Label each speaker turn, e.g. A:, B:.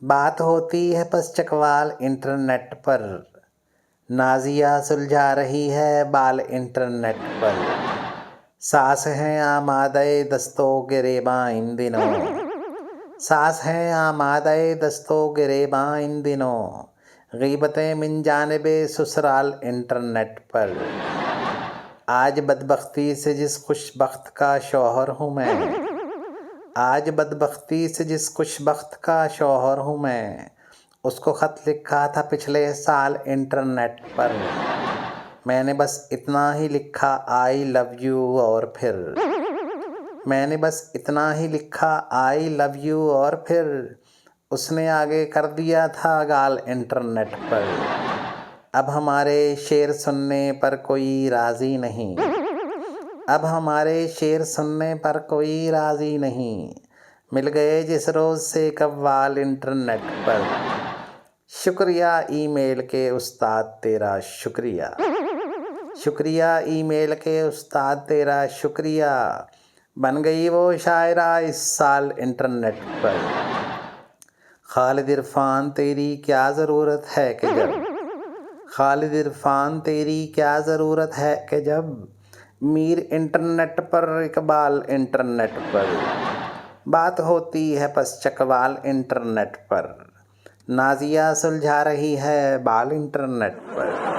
A: बात होती है बस चकवाल इंटरनेट पर, नाजिया सुलझा रही है बाल इंटरनेट पर। सास हैं आमादे दस्तो गिरेबां इन दिनों, सास हैं आमादे दस्तो गिरेबां इन दिनों। गीबतें मिन जानिबे ससुराल इंटरनेट पर। आज बदबख्ती से जिस खुशबख्त का शौहर हूँ मैं, आज बदबख्ती से जिस खुशबख्त का शौहर हूँ मैं, उसको ख़त लिखा था पिछले साल इंटरनेट पर। मैंने बस इतना ही लिखा आई लव यू और फिर, मैंने बस इतना ही लिखा आई लव यू और फिर उसने आगे कर दिया था गाल इंटरनेट पर। अब हमारे शेर सुनने पर कोई राज़ी नहीं, अब हमारे शेर सुनने पर कोई राज़ी नहीं। मिल गए जिस रोज़ से कव्वाल इंटरनेट पर। शुक्रिया ईमेल के उस्ताद तेरा शुक्रिया, शुक्रिया ईमेल के उस्ताद तेरा शुक्रिया। बन गई वो शायरा इस साल इंटरनेट पर। खालिद इरफान तेरी क्या ज़रूरत है कि जब, खालिद इरफान तेरी क्या ज़रूरत है कि जब, मीर इंटरनेट पर इकबाल इंटरनेट पर। बात होती है बस चकवाल इंटरनेट पर, नाजिया सुलझा रही है बाल इंटरनेट पर।